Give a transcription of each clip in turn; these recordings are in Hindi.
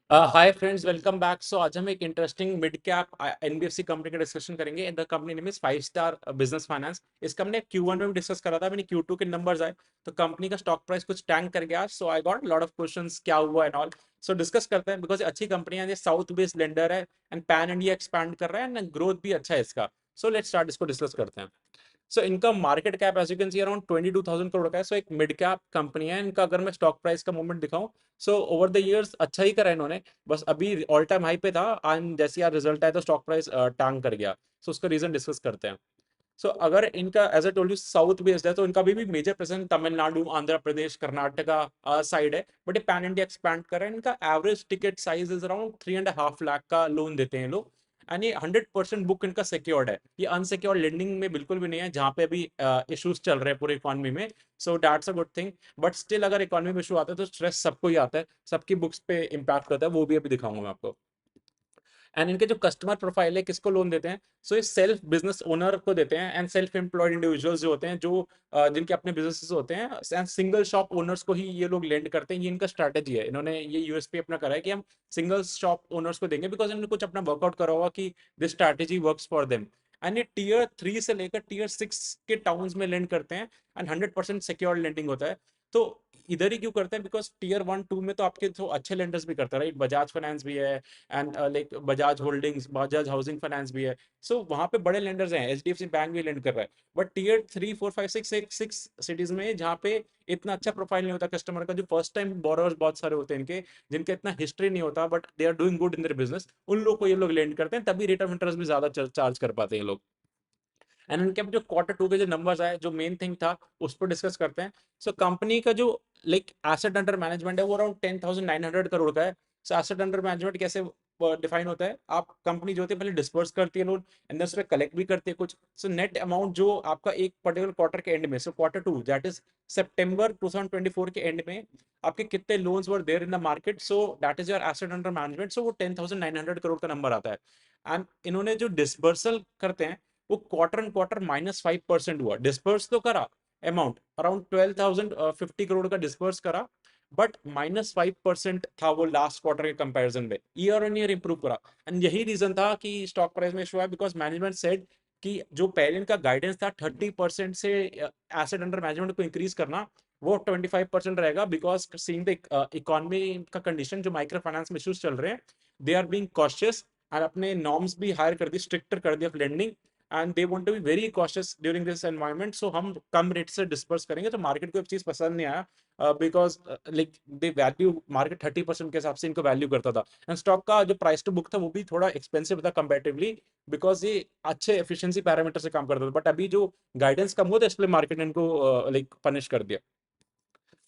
हाय फ्रेंड्स, वेलकम बैक। सो आज हम एक interesting mid cap NBFC company का डिस्कशन करेंगे। The company name is 5 star business finance. इसका हमने Q1 में भी डिस्कस करा था। मैंने Q2 के नंबर्स आए तो कंपनी का स्टॉक प्राइस कुछ टैंक कर गया। So I got lot of questions, क्या हुआ एंड ऑल। सो डिस्कस करते हैं बिकॉज अच्छी कंपनी है, ये साउथ बेस्ड लेंडर है एंड पैन इंडिया एक्सपैंड कर रहा है एंड ग्रोथ भी अच्छा है इसका। सो लेट्स स्टार्ट, इसको डिस्कस करते हैं। सो इनका market cap as you can see around 22,000 crore का है। सो एक मिड कैप कंपनी है। इनका अगर मैं स्टॉक प्राइस का मूवमेंट दिखाऊं, सो ओवर द इयर्स अच्छा ही करा है इन्होंने। बस अभी ऑल टाइम हाई पे था एंड जैसे यार रिजल्ट आया तो स्टॉक प्राइस टांग कर गया। सो उसका रीजन डिस्कस करते हैं। सो अगर इनका as a told you south based है तो इनका भी major presence Tamil Nadu, Andhra Pradesh, Karnataka side है। बट ये पैन इंडिया एक्सपैंड कर रहा है। इनका average ticket size is around 3.5 lakh का लोन देते हैं लोग। एंड ये 100% बुक इनका सिक्योर्ड है। ये अनसिक्योर्ड लेंडिंग में बिल्कुल भी नहीं है, जहाँ पे अभी इश्यूज चल रहे हैं पूरे इकोनॉमी में। So that's a good thing. But still अगर इकोनॉमी में इशू आता है तो स्ट्रेस सबको ही आता है, सबकी बुक्स पे इम्पैक्ट करता है। वो भी अभी दिखाऊंगा मैं आपको। एंड इनके जो कस्टमर प्रोफाइल है, किसको लोन देते हैं? सो ये सेल्फ बिजनेस ओनर को देते हैं एंड सेल्फ एम्प्लॉयड इंडिविजुअल्स जो होते हैं, जो जिनके अपने बिजनेसेस होते हैं, एंड सिंगल शॉप ओनर्स को ही ये लोग लेंड करते हैं। ये इनका स्ट्रैटेजी है। इन्होंने ये यूएसपी अपना करा है कि हम सिंगल शॉप ओनर्स को देंगे बिकॉज इन्होंने कुछ अपना वर्कआउट करा होगा कि this strategy works for them. And ये टीयर 3 से लेकर टीयर 6 के टाउन्स में लेंड करते हैं एंड 100% सिक्योर लेंडिंग होता है। तो इधर ही क्यों करते हैं? बिकॉज टीयर 1 2 में तो आपके तो अच्छे लेंडर्स भी करते हैं, राइट? बजाज फाइनेंस भी है and like Bajaj holdings, Bajaj housing finance भी है। सो वहां पे बड़े लेंडर्स हैं, एचडीएफसी बैंक भी लेंड कर रहा है। बट टीयर 3 4 5 6 सिटीज में जहाँ पे इतना अच्छा प्रोफाइल नहीं होता कस्टमर का, जो फर्स्ट टाइम बोरोवर्स बहुत सारे होते हैं इनके, जिनका इतना हिस्ट्री नहीं होता but they are doing good in their business, उन लोग को ये लोग लेंड करते हैं। तभी रेट ऑफ इंटरेस्ट भी ज्यादा चार्ज कर पाते हैं ये लोग। एंड इनके अब जो Q2 के जो नंबर्स आए, जो मेन थिंग था, उस पर डिस्कस करते हैं। सो कंपनी का जो लाइक एसेट अंडर मैनेजमेंट है वो अराउंड 10,900 करोड़ का है। सो एसेट अंडर मैनेजमेंट कैसे डिफाइन होता है? आप कंपनी जो होती है पहले डिस्पर्स करती है लोन, एंड उस पर कलेक्ट भी करती है कुछ। सो नेट अमाउंट जो आपका एक पर्टिकुलर क्वार्टर के एंड में, सो Q2 दैट इज सितंबर 2024 के एंड में, आपके कितने loans were there in the market, so that is your asset under management. So वो 10,900 करोड़ का नंबर आता है। एंड इन्होंने जो डिसबर्सल करते हैं वो क्वार्टर एंड क्वार्टर -5% हुआ। डिस्पर्स तो करा अमाउंट अराउंड 12,050 करोड़ का डिस्पर्स करा, बट -5% था वो लास्ट क्वार्टर के कंपैरिजन में। ईयर ऑन ईयर इंप्रूव करा। एंड यही रीजन था कि स्टॉक प्राइस में इशू है, बिकॉज मैनेजमेंट सेड कि जो पहले इनका गाइडेंस था 30% से एसेट अंडर मैनेजमेंट को इंक्रीज करना, वो 25% रहेगा। बिकॉज सीइंग द इकोनॉमी का कंडीशन, जो माइक्रो फाइनेंस में इश्यूज चल रहे हैं, दे आर बीइंग कॉशियस और अपने नॉर्म्स भी हायर कर दी, स्ट्रिक्टर कर दिया lending. And they want to be very cautious during this environment. So हम कम रेट से डिस्पर्स करेंगे। तो मार्केट को एक चीज पसंद नहीं आया, because like they value market 30% के हिसाब से इनको वैल्यू करता था। एंड स्टॉक का जो प्राइस टू बुक था वो भी थोड़ा एक्सपेंसिव था कंपेरेटिवली, बिकॉज ये अच्छे एफिशिएंसी पैरामीटर से काम करता था। बट अभी जो गाइडेंस कम हुआ था, इसलिए मार्केट ने इनको लाइक पनिश कर दिया।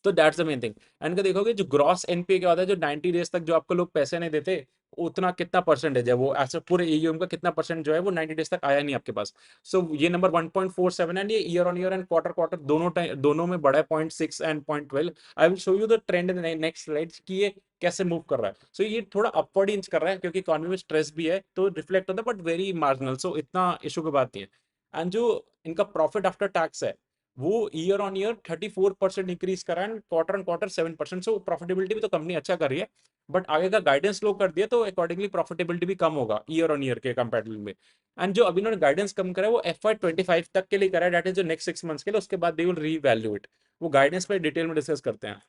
तो that's the main thing. And का देखोगे जो ग्रॉस एनपीए क्या होता है, जो 90 डेज तक जो आपको लोग पैसे नहीं देते, उतना कितना परसेंटेज है वो, ऐसे पूरे एयूएम का कितना परसेंट जो है वो 90 डेज तक आया नहीं आपके पास। सो ये नंबर 1.47 एंड ये year on year and quarter quarter दोनों टाइम दोनों में बढ़ा है, 0.6 and 0.12। I will show you the trend in next slide कि ये कैसे मूव कर रहा है। सो ये थोड़ा अपवर्ड इंच कर रहा है क्योंकि इकोनॉमी में स्ट्रेस भी है तो रिफ्लेक्ट होता है, बट वेरी मार्जिनल। सो इतना इशू की बात नहीं है। एंड जो इनका प्रॉफिट आफ्टर टैक्स है वो ईयर ऑन ईयर 34% इंक्रीज करा है, quarter on quarter 7%। So profitability भी तो कंपनी अच्छा कर रही है, बट आगे का गाइडेंस लो कर दिया तो अकॉर्डिंगली प्रॉफिटेबिलिटी भी कम होगा ईयर ऑन ईयर के कंपेरेटिव में। एंड जो अभी उन्होंने गाइडेंस कम करा है वो FY 25 तक के लिए करा है, दैट इज जो नेक्स्ट 6 मंथ्स के लिए। उसके बाद दे विल रीवैल्यू इट। वो गाइडेंस पे डिटेल में डिस्कस करते हैं।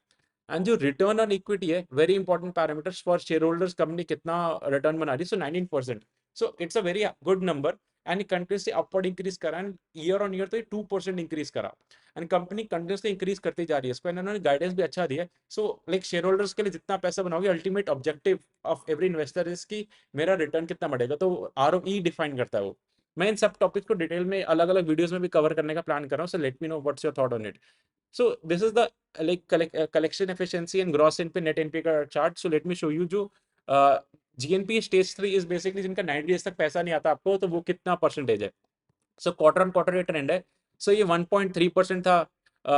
एंड जो रिटर्न ऑन इक्विटी है, very important parameters for share holders, company कितना रिटर्न बना रही है, सो 19%। सो it's a very good number. And continuously upward increase करा, एंड ईयर ऑन ईयर तो 2% इंक्रीज करा। एंड कंपनी कंटिन्यूसली इंक्रीज करती जा रही है, इसको इन्होंने गाइडेंस भी अच्छा दिया है। सो लाइक शेयर होल्डर्स के लिए जितना पैसा बनाओगे, ultimate objective of every investor is कि मेरा रिटर्न कितना बढ़ेगा, तो ROE डिफाइन करता है वो। मैं इन सब टॉपिक्स को डिटेल में अलग अलग वीडियोस में भी कवर करने का प्लान कर रहा हूँ। So let me know what's your thought on it. So this is the like collection efficiency and gross NPA net NPA का chart. So let me show you जो GNPA स्टेज 3 इज बेसिकली जिनका 90 डेज तक पैसा नहीं आता आपको, तो वो कितना परसेंटेज है। सो क्वार्टर ऑन क्वार्टर ये ट्रेंड है। सो ये 1.3% था,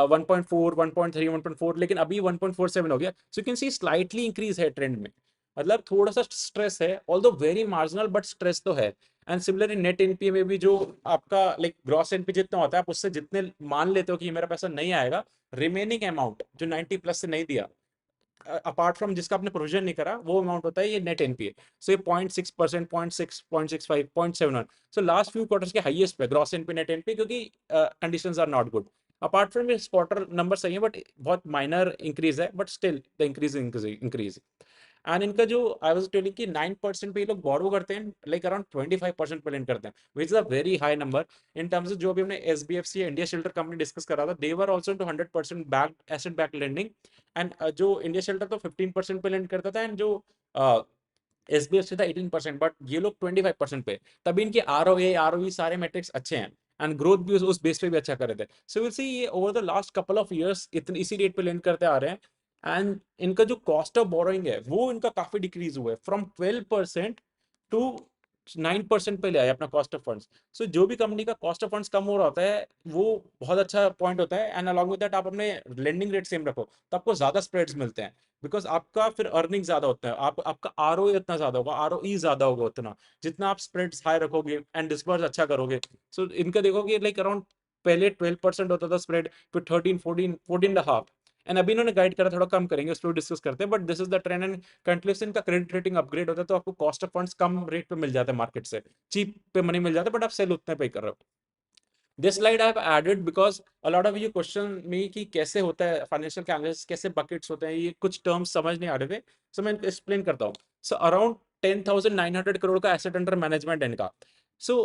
1.4, 1.3, 1.4, लेकिन अभी 1.47 हो गया। So you can C slightly increase है ट्रेंड में। मतलब थोड़ा सा स्ट्रेस है, although very marginal, but stress तो है। एंड सिमिलरली नेट एनपीए में भी जो आपका लाइक ग्रॉस एनपी जितना होता है, आप उससे जितने मान लेते हो कि ये मेरा पैसा नहीं आएगा, रिमेनिंग अमाउंट जो 90 प्लस से नहीं दिया, अपार्ट फ्रॉम जिसका आपने प्रोविजन नहीं करा, वो अमाउंट होता है ये नेट एनपीए। सो ये 0.6%, 0.6, 0.65, 0.71, सो लास्ट फ्यू क्वार्टर्स के हाईएस्ट पे ग्रॉस एनपी नेट एनपी, क्योंकि conditions are not good. Apart from इस क्वार्टर नंबर सही है, बट बहुत माइनर इंक्रीज है, but still the increase. And इनका जो आई वाज टेलिंग कि 9% पे ये लोग बोरो करते हैं, लाइक अराउंड 25% पे लेंड करते हैं, which is a very high number in terms of जो भी हमने SBFC India Shelter company discuss करा था, they were also to 100% back asset back lending. And जो इंडिया शेल्टर तो 15% पे लेंड करता था, एंड जो एसबीएफसी था 18%, बट ये लोग 25% पे। तभी इनके आरओई सारे मेट्रिक्स अच्छे हैं, एंड ग्रोथ भी उस बेस पे भी अच्छा कर रहे थे। सो विल सी ये over the last couple of years इतनी इसी रेट पे लेंड करते आ रहे हैं। एंड इनका जो कॉस्ट ऑफ बोरोइंग है वो इनका काफी डिक्रीज हुआ है, फ्रॉम 12% टू 9% पे ले आया अपना कॉस्ट ऑफ फंड्स। सो जो भी कंपनी का कॉस्ट ऑफ फंड्स कम हो रहा होता है, वो बहुत अच्छा पॉइंट होता है। एंड अलॉन्ग विद दैट आप अपने लेंडिंग रेट सेम रखो, तो आपको ज्यादा स्प्रेड्स मिलते हैं, बिकॉज आपका फिर अर्निंग ज्यादा होता है, आपका आरओ इतना ज्यादा होगा, आरओई ज्यादा होगा उतना जितना आप स्प्रेड्स हाई रखोगे एंड डिस्पर्स अच्छा करोगे। सो इनका देखोगे लाइक अराउंड पहले 12% होता था स्प्रेड, फिर 13, 14, 14.5, एंड अभी इन्होंने गाइड करा थोड़ा कम करेंगे, उस पर डिस्कस करते हैं, but this is the trend. And continuously इनका क्रेडिट रेटिंग अपग्रेड होता है, तो आपको cost of funds come rate पे मिल जाता है मार्केट से, चीप पे मनी मिल जाता है, बट आप सेल उतने पे कर रहे हो। This slide I have added because a lot of you question me कि कैसे होता है फाइनेंशियल के एनालिसिस, कैसे बकेट्स होते हैं, ये कुछ टर्म्स समझ नहीं आ रहे थे, सो मैं एक्सप्लेन करता हूँ। सो अराउंड 10,900 करोड़ का एसेट अंडर मैनेजमेंट है इनका। सो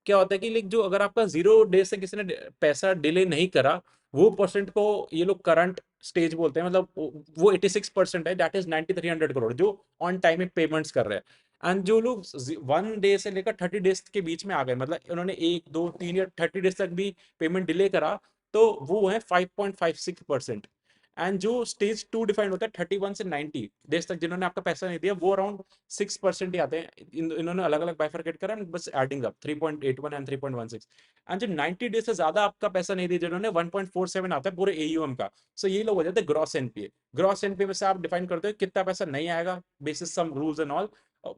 क्या होता है कि लाइक जो अगर आपका 0 डे से किसी ने पैसा डिले नहीं करा, वो परसेंट को ये लोग करंट स्टेज बोलते हैं, मतलब वो 86% है, दैट इज 9,300 करोड़ जो ऑन टाइम में पेमेंट्स कर रहे हैं। एंड जो लोग 1 डे से लेकर 30 डेज के बीच में आ गए, मतलब उन्होंने 1, 2, 3 या 30 डेज तक भी पेमेंट डिले करा, तो वो है 5.56%। एंड जो स्टेज 2 डिफाइंड होता है 31 से 90 डेज तक, जिन्होंने आपका पैसा नहीं दिया, वो अराउंड 6% ही आते हैं। इन्होंने अलग अलग बाइफरकेट करा, बस एडिंग अप 3.81 एंड 3.16। एंड जो 90 डेज से ज्यादा आपका पैसा नहीं दिया, जिन्होंने 1.47 आता है पूरे एयूएम का, सो ये लोग हो जाते हैं ग्रॉस एनपीए। ग्रॉस एनपीए में से आप डिफाइन करते हो कितना पैसा नहीं आएगा basis some rules and all,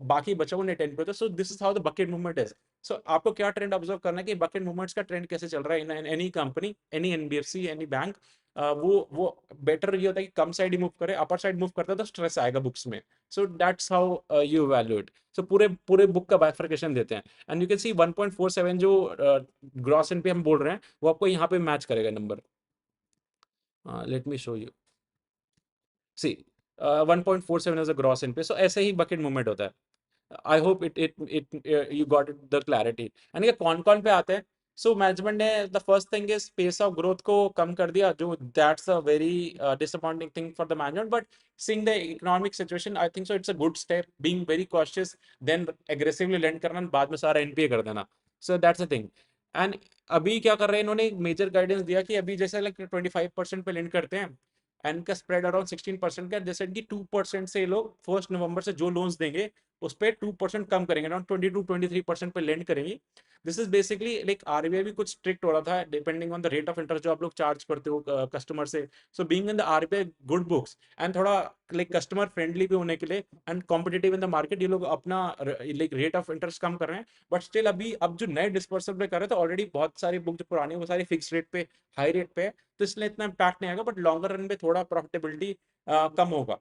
बाकी बचा वो नेट एनपीए होता है। So this is how the bucket movement is. So आपको क्या ट्रेंड ऑब्जर्व करना है कि बकेट मूवमेंट्स का ट्रेंड कैसे चल रहा है in any company, any NBFC, any bank. वो बेटर ये होता है कि कम साइड ही मूव करे, अपर साइड मूव करता है तो स्ट्रेस आएगा बुक्स में। So that's how you valuate. So पूरे पूरे बुक का बाइफरकेशन देते हैं, एंड यू कैन सी 1.47 जो ग्रॉस एनपीए हम बोल रहे हैं, वो आपको यहाँ पे मैच करेगा number. Let me show you, see 1.47 is a gross NPA. So ऐसे ही बकेट मूवमेंट होता है। I hope it you got it the clarity. And ये कौन कौन पे आते हैं? सो मैनेजमेंट ने the first thing is pace of growth को कम कर दिया, जो that's a very disappointing thing for the management, but seeing the economic situation I think so it's a good step, being very cautious than aggressively lend करना, बाद में सारा एनपीए कर देना। So that's a thing. And अभी क्या कर रहे हैं, इन्होंने एक मेजर गाइडेंस दिया कि अभी जैसे लाइक 25% पे लेंड करते हैं, एंड का स्प्रेड अराउंड 16% का, जैसे कि 2% से ये लोग 1 नवंबर से जो लोन्स देंगे उस पर 2% कम करेंगे, अराउंड 22-23% पे लेंड करेंगे। This is basically like RBI भी कुछ स्ट्रिक्ट हो रहा था depending on the rate of interest जो आप लोग चार्ज करते हो कस्टमर से। So being in the RBI good books and थोड़ा लाइक कस्टमर फ्रेंडली भी होने के लिए and competitive in the market, ये लोग अपना लाइक रेट ऑफ इंटरेस्ट कम कर रहे हैं। बट स्टिल अभी अब जो नए डिस्पर्सल पे कर रहे हैं, तो ऑलरेडी बहुत सारी बुक जो पुरानी है वो सारी फिक्स रेट पे, हाई रेट पे है, तो इसलिए इतना इम्पैक्ट नहीं आएगा, बट लॉन्गर रन में थोड़ा प्रॉफिटेबिलिटी कम होगा।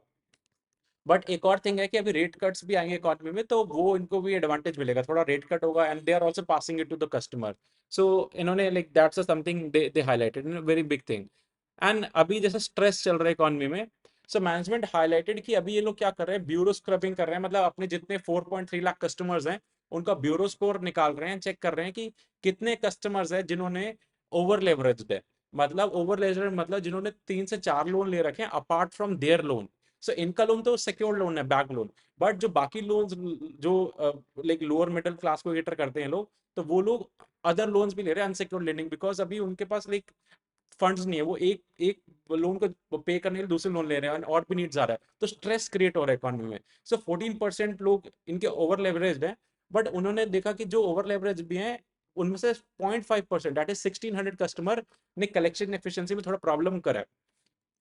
बट एक और थिंग है कि अभी रेट कट्स भी आएंगे इकोनॉमी में, तो वो इनको भी एडवांटेज मिलेगा, थोड़ा रेट कट होगा, and they are also passing it to the customer. So इन्होंने like that's something they highlighted, very big thing. And अभी जैसे स्ट्रेस चल रहा है इकोनॉमी में, सो मैनेजमेंट हाईलाइटेड कि अभी ये लोग क्या कर रहे हैं, ब्यूरो स्क्रबिंग कर रहे हैं, मतलब अपने जितने 4.3 लाख कस्टमर्स हैं उनका ब्यूरो स्कोर निकाल रहे हैं, चेक कर रहे हैं कि कितने कस्टमर्स हैं जिन्होंने ओवर लेवरेज्ड है। मतलब ओवर लेवरेज मतलब जिन्होंने 3 से 4 लोन ले रखे हैं अपार्ट फ्रॉम देयर लोन। सो इनका लोन तो सिक्योर्ड लोन है, बैक लोन, बट जो बाकी लोन्स जो लाइक लोअर मिडिल क्लास को केटर करते हैं लोग, तो वो लोग अदर लोन्स भी ले रहे हैं अनसिक्योर्ड लेंडिंग, बिकॉज अभी उनके पास लाइक फंड्स नहीं है, वो एक एक लोन को पे करने के लिए दूसरे लोन ले रहे हैं और भी नीड्स आ रहा है, तो स्ट्रेस क्रिएट हो रहा है इकोनॉमी में। सो 14% लोग इनके ओवर लेवरेज्ड हैं, बट उन्होंने देखा कि जो ओवर लेवरेज भी हैं उनमें से 0.5% दैट इज 1600 कस्टमर ने कलेक्शन एफिशिएंसी में थोड़ा प्रॉब्लम करा है।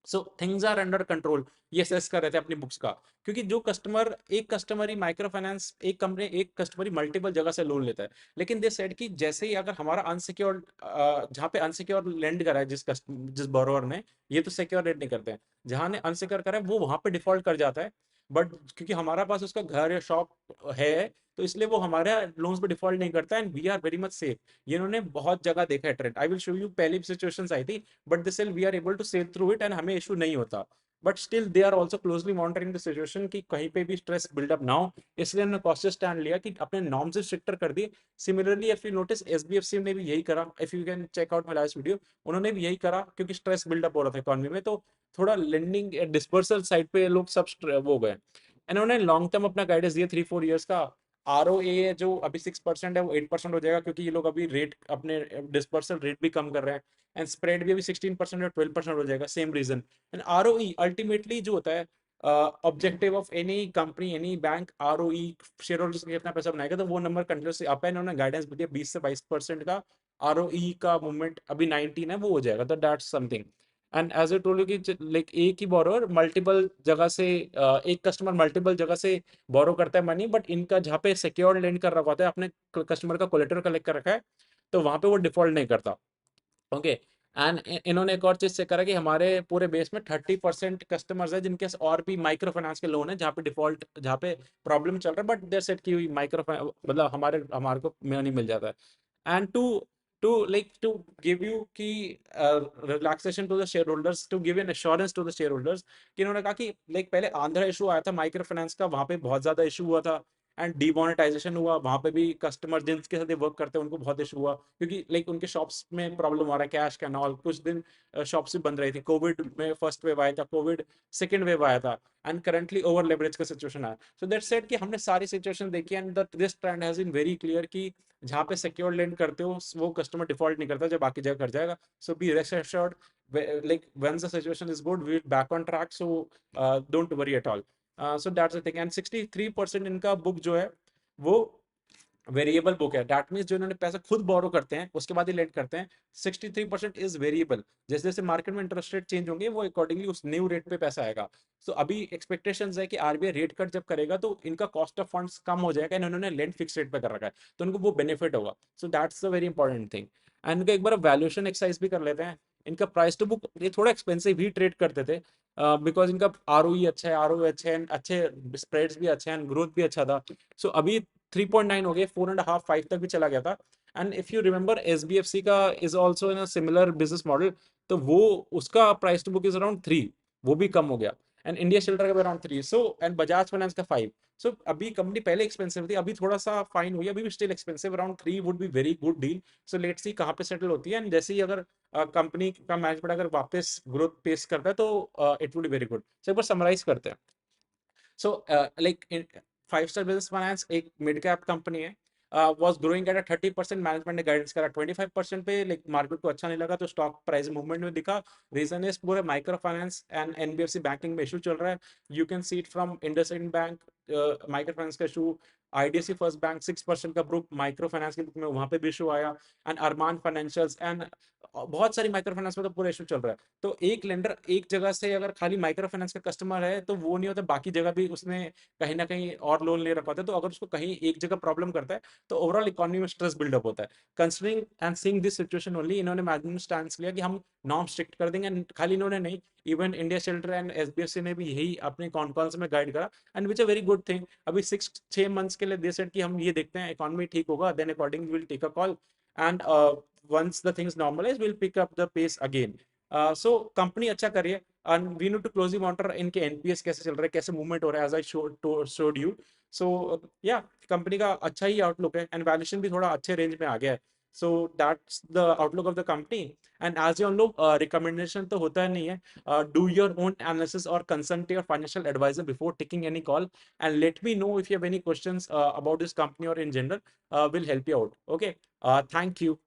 So things are under control, ये सेस कर रहे थे अपनी बुक्स का। क्योंकि जो कस्टमर, एक कस्टमर ही माइक्रो फाइनेंस, एक कंपनी एक कस्टमर ही मल्टीपल जगह से लोन लेता है, लेकिन दे सेड कि जैसे ही अगर हमारा अनसिक्योर्ड, जहाँ पे अनसिक्योर लेंड करा है जिस बोरोवर ने, ये तो सिक्योर लेंड नहीं करते हैं, जहाँ ने अनसिक्योर करा है वो वहां पे डिफॉल्ट कर जाता है। बट क्योंकि हमारा पास उसका घर या शॉप है, तो इसलिए वो हमारे लोन्स पे डिफॉल्ट नहीं करता, and we are very much safe. ये इन्होंने बहुत जगह देखा है trend, I will show you पहली सिचुएशंस आई थी, but this we are able to sail through it and हमें इशू नहीं होता। But still they are also closely monitoring the situation कि कहीं पे भी स्ट्रेस बिल्डअप ना हो, इसलिए उन्होंने कॉशियस स्टैंड लिया कि अपने नॉर्म से स्ट्रिक्टर कर दिए। Similarly if you notice SBFC ने भी यही करा, if you can check out my last video, उन्होंने भी यही करा क्योंकि स्ट्रेस बिल्डअप हो रहा था इकोनॉमी में, तो थोड़ा लेंडिंग डिस्पर्सल साइड पे लोग सब वो गए। इन्होंने लॉन्ग टर्म अपना गाइडेंस दिया 3-4 ईयर्स का। आर ओ ए जो अभी 6% है वो 8% हो जाएगा, क्योंकि ये लोग अभी रेट अपने डिस्पर्सल रेट भी कम कर रहे हैं, एंड स्प्रेड भी अभी 16% और 12% हो जाएगा, same reason. And R O E ultimately जो होता है, objective of any company any bank, R O E shareholders के अपना पैसा बनाएगा, तो वो नंबर कंटिन्यूसली अप है। इन्होंने गाइडेंस दिया 20 से 22% का आर ओ ई का मूवमेंट, अभी 19 है वो हो जाएगा, तो that's something. And as a told you कि लाइक एक ही बोरोवर मल्टीपल जगह से, एक कस्टमर मल्टीपल जगह से बोरो करता है मनी, बट इनका जहाँ पे सिक्योर लेंड कर रखा होता है, अपने कस्टमर का कोलेटरल कलेक्ट कर रखा है, तो वहां पे वो डिफॉल्ट नहीं करता। ओके। एंड इन्होंने एक और चीज से करा कि हमारे पूरे बेस में 30% कस्टमर्स है जिनके और भी माइक्रो फाइनेंस के लोन है, जहाँ पे डिफॉल्ट, जहाँ पे प्रॉब्लम चल रहा है, बट देर सेट की माइक्रो, मतलब हमारे को मनी मिल जाता है। And to like to give you की relaxation to the shareholders, to give an assurance to the shareholders, कि इन्होंने कहा कि लाइक पहले आंध्रा इशू आया था माइक्रो फाइनेंस का, वहां पे बहुत ज्यादा इशू हुआ था, एंड डीमोनेटाइजेशन हुआ, वहां पे भी कस्टमर जिनके साथ वर्क करते हैं उनको बहुत इशू हुआ, क्योंकि लाइक उनके शॉप्स में प्रॉब्लम आ रहा है, कैश का नॉल, कुछ दिन शॉप्स भी बंद रही थी, कोविड में फर्स्ट वेव आया था, कोविड सेकंड वेव आया था, एंड करंटली ओवर लेवरेज का सिचुएशन आया। सो दैट सेड कि हमने सारी सिचुएशन देखी, and this trend has been very clear कि जहाँ पे सिक्योर लेंड करते हो वो कस्टमर डिफॉल्ट नहीं करता, जो बाकी जगह कर जाएगा। So be rest assured, like once the situation is good we'll back on track, so don't worry at all. So that's the thing, and 63% इनका बुक जो है वो वेरिएबल बुक है, दैट मीन्स जो इन्होंने पैसा खुद बोरो करते हैं उसके बाद ही लेंड करते हैं, 63% इज वेरिएबल। जैसे जैसे मार्केट में इंटरेस्ट रेट चेंज होंगे वो अकॉर्डिंगली उस न्यू रेट पे पैसा आएगा। सो अभी एक्सपेक्टेशंस है कि आरबीआई रेट कट जब करेगा तो इनका कॉस्ट ऑफ फंड्स कम हो जाएगा, इन्होंने लेंड फिक्स रेट पे कर रखा है, तो उनको वो बेनिफिट होगा। So that's the very important thing. And इनका एक बार वैल्यूएशन एक्सरसाइज भी कर लेते हैं। इनका प्राइस टू बुक ये थोड़ा एक्सपेंसिव ही ट्रेड करते थे, बिकॉज इनका आरओई अच्छा है, आरओई अच्छे हैं, अच्छे स्प्रेड्स भी अच्छे हैं, ग्रोथ भी अच्छा था। सो अभी 3.9 हो गए, 4.5 5 तक भी चला गया था। And if you remember SBFC का is also in similar business model, तो वो उसका price to book is around 3, वो भी कम हो गया। एंड इंडिया शेल्टर का भी around 3, so and Bajaj finance का 5। सो अभी कंपनी पहले एक्सपेंसिव थी, अभी थोड़ा सा फाइन हुई, अभी भी still expensive, around 3 would be very good deal. So let's see कहाँ पे सेटल होती है, एंड जैसे ही अगर कंपनी का मैनेजमेंट अगर वापस ग्रोथ पेस करता है तो it would be very good. So एक बार समराइज करते हैं। So, like in Five Star Business Finance एक मिड कैप कंपनी है, was growing at a 30%, management ने गाइडेंस करा 25% पे, लाइक मार्केट को अच्छा नहीं लगा तो स्टॉक प्राइस मूवमेंट में दिखा। रीजन इज पूरे micro finance and NBFC banking में इशू चल रहा है। You can see it from IndusInd bank, micro finance का इशू, आईडीएफसी फर्स्ट बैंक 6% का बुक माइक्रो फाइनेंस के बुक में वहां पे भी इशू आया, एंड अरमान फाइनेंशियल्स, एंड बहुत सारी माइक्रो फाइनेंस में तो पूरा इशू चल रहा है। तो एक लेंडर एक जगह से अगर खाली माइक्रो फाइनेंस का कस्टमर है तो वो नहीं होता, बाकी जगह भी उसने कहीं ना कहीं और लोन ले रखा होता है, तो अगर उसको कहीं एक जगह प्रॉब्लम करता है तो ओवरऑल इकोनॉमी में स्ट्रेस बिल्डअप होता है। Considering and seeing this situation only, इन्होंने मैनेजमेंट स्टैंड लिया कि हम नॉर्म स्ट्रिक्ट कर देंगे, एंड खाली इन्होंने नहीं, even India shelter and SBFC ने भी यही अपने कॉन्फ्रेंस में गाइड करा, and which a very good thing. अभी 6-6 मंथ्स के लिए दे सेड कि हम ये देखते हैं इकोनॉमी ठीक होगा, then according will take a call, and once the things normalize we'll pick up the pace again. So company अच्छा करिए, and we need to closely monitor इनके एनपीएस कैसे चल रहे हैं, कैसे मूवमेंट हो रहा है, as I showed you. So yeah, company का अच्छा ही आउटलुक है, एंड वैल्यूएशन भी थोड़ा अच्छे रेंज में आ गया है। So that's the outlook of the company. And as you all know, recommendation तो होता नहीं है, do your own analysis or consult your financial advisor before taking any call, and let me know if you have any questions about this company or in general, will help you out. Okay, thank you.